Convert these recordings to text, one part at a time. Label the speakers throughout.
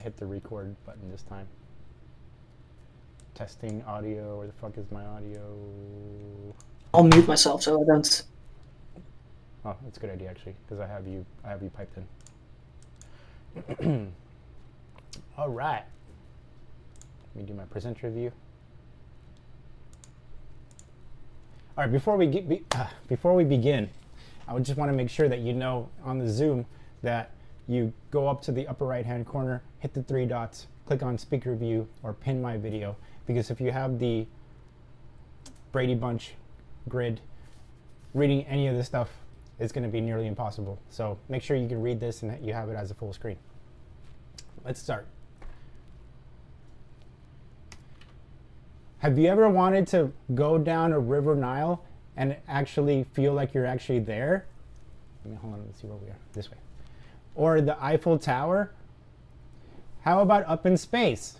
Speaker 1: Hit the record button this time. Testing audio. Where the fuck is my audio?
Speaker 2: I'll mute myself so I don't.
Speaker 1: Oh, that's a good idea actually, because I have you piped in. All right. Let me do my presenter review. All right, before we begin, I would just want to make sure that you know on the Zoom that you go up to the upper right-hand corner, hit the three dots, click on speaker view or pin my video, because if you have the Brady Bunch grid, reading any of this stuff is going to be nearly impossible. So make sure you can read this and that you have it as a full screen. Let's start. Have you ever wanted to go down a river Nile and actually feel like you're actually there? Hold on, let's see where we are. This way. Or the Eiffel Tower? How about up in space?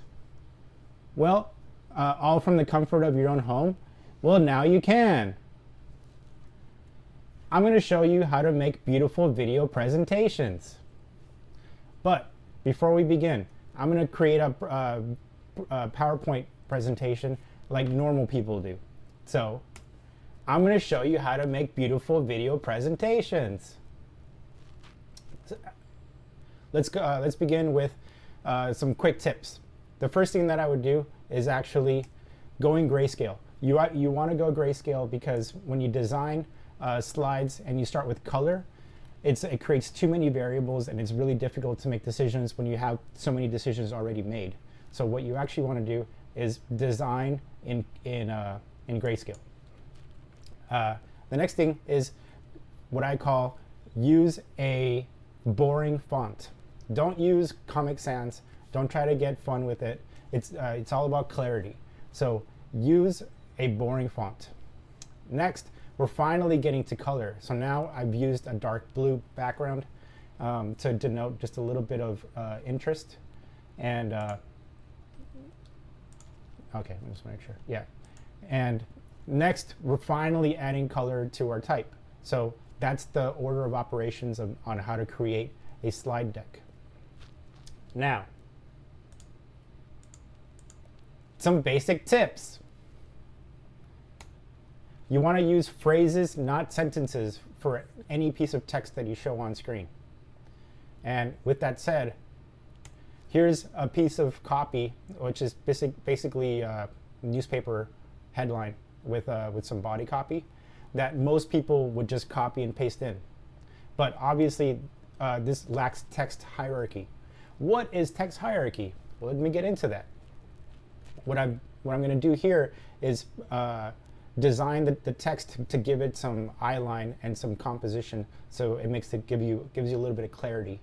Speaker 1: Well, all from the comfort of your own home? Well, now you can. I'm going to show you how to make beautiful video presentations. But before we begin, I'm going to create a PowerPoint presentation like normal people do. So I'm going to show you how to make beautiful video presentations. Let's begin with some quick tips. The first thing that I would do is actually going grayscale. You want to go grayscale because when you design slides and you start with color, it creates too many variables and it's really difficult to make decisions when you have so many decisions already made. So what you actually want to do is design in grayscale. The next thing is what I call use a boring font. Don't use Comic Sans. Don't try to get fun with it. It's all about clarity. So use a boring font. Next, we're finally getting to color. So now I've used a dark blue background to denote just a little bit of interest. And okay, let me just make sure. Yeah. And next, we're finally adding color to our type. So that's the order of operations on how to create a slide deck. Now, some basic tips. You want to use phrases, not sentences, for any piece of text that you show on screen. And with that said, here's a piece of copy, which is basically a newspaper headline with some body copy that most people would just copy and paste in. But obviously, this lacks text hierarchy. What is text hierarchy? Well, let me get into that. What I'm going to do here is design the text to give it some eye line and some composition, so it gives you a little bit of clarity.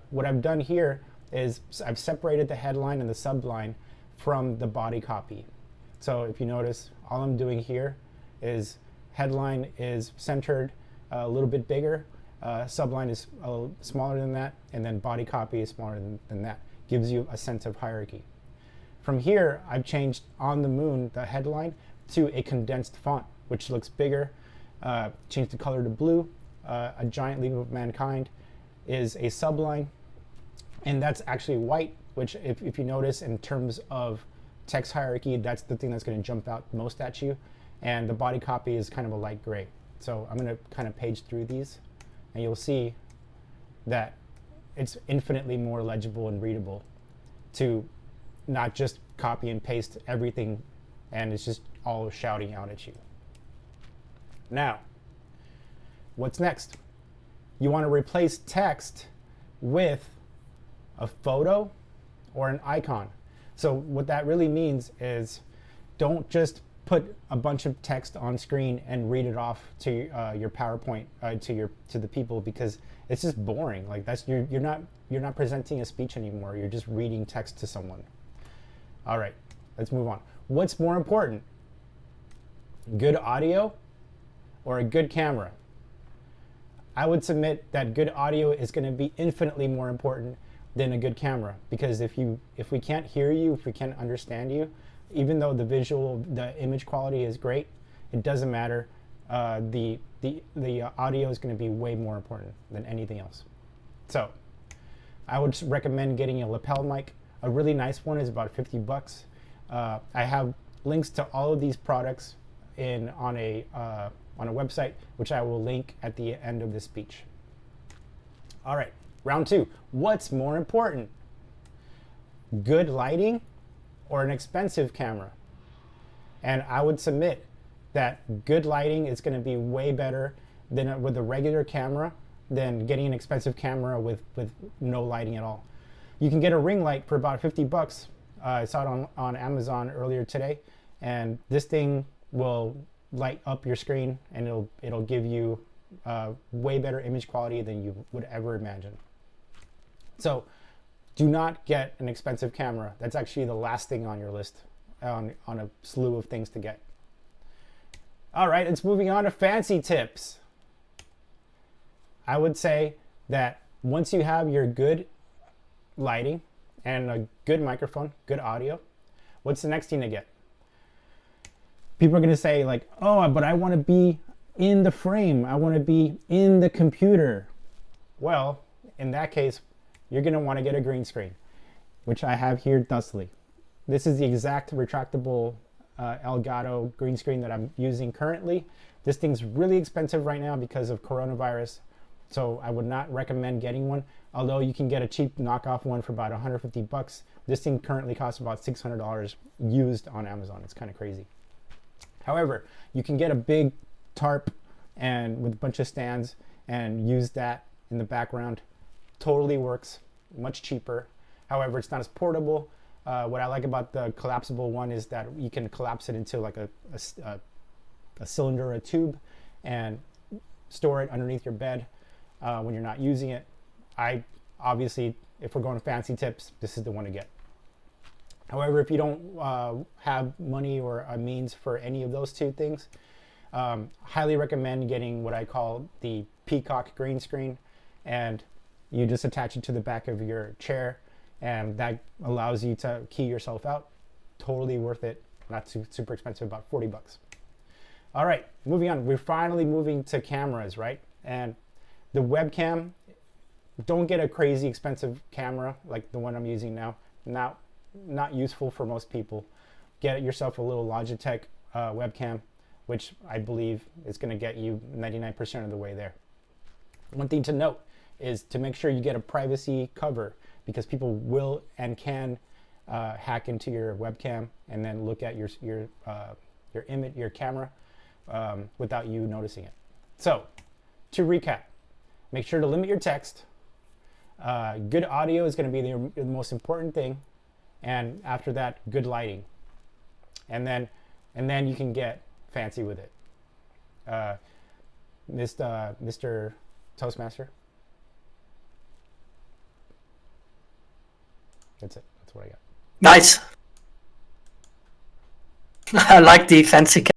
Speaker 1: What I've done here is I've separated the headline and the subline from the body copy. So if you notice, all I'm doing here is headline is centered a little bit bigger, subline is a little smaller than that, and then body copy is smaller than that. Gives you a sense of hierarchy. From here, I've changed on the moon, the headline, to a condensed font, which looks bigger. Changed the color to blue. A Giant Leap of Mankind is a subline, and that's actually white, which if you notice in terms of text hierarchy, that's the thing that's going to jump out most at you. And the body copy is kind of a light gray. So I'm going to kind of page through these, and you'll see that it's infinitely more legible and readable to not just copy and paste everything and it's just all shouting out at you. Now, what's next? You want to replace text with a photo or an icon. So what that really means is don't just put a bunch of text on screen and read it off to your PowerPoint to the people, because it's just boring. Like you're not presenting a speech anymore. You're just reading text to someone. All right, let's move on. What's more important? Good audio or a good camera? I would submit that good audio is going to be infinitely more important than a good camera, because if we can't hear you, if we can't understand you, even though the image quality is great, it doesn't matter. The audio is going to be way more important than anything else. So I would recommend getting a lapel mic. A really nice one is about 50 bucks. I have links to all of these products on a website, which I will link at the end of this speech. All right, round 2. What's more important? Good lighting or an expensive camera? And I would submit that good lighting is going to be way better than with a regular camera than getting an expensive camera with no lighting at all. You can get a ring light for about 50 bucks. I saw it on Amazon earlier today, and this thing will light up your screen, and it'll give you way better image quality than you would ever imagine. So do not get an expensive camera. That's actually the last thing on your list on a slew of things to get. All right, it's moving on to fancy tips. I would say that once you have your good lighting and a good microphone, good audio, what's the next thing to get? People are going to say like, oh, but I want to be in the frame. I want to be in the computer. Well, in that case, you're going to want to get a green screen, which I have here thusly. This is the exact retractable Elgato green screen that I'm using currently. This thing's really expensive right now because of coronavirus, so I would not recommend getting one. Although you can get a cheap knockoff one for about 150 bucks. This thing currently costs about $600 used on Amazon. It's kind of crazy. However, you can get a big tarp and with a bunch of stands and use that in the background. Totally works, much cheaper. However, it's not as portable. What I like about the collapsible one is that you can collapse it into like a cylinder or a tube and store it underneath your bed when you're not using it. Obviously, if we're going to fancy tips, this is the one to get. However, if you don't have money or a means for any of those two things, highly recommend getting what I call the Peacock green screen, and you just attach it to the back of your chair, and that allows you to key yourself out. Totally worth it. Not super expensive, about 40 bucks. All right, moving on. We're finally moving to cameras, right? And the webcam, don't get a crazy expensive camera like the one I'm using now. Not useful for most people. Get yourself a little Logitech webcam, which I believe is going to get you 99% of the way there. One thing to note is to make sure you get a privacy cover, because people will and can hack into your webcam and then look at your image, your camera, without you noticing it. So, to recap, make sure to limit your text. Good audio is going to be the most important thing, and after that, good lighting, and then you can get fancy with it. Mr. Toastmaster. That's it. That's what I got.
Speaker 2: Nice. I like the fancy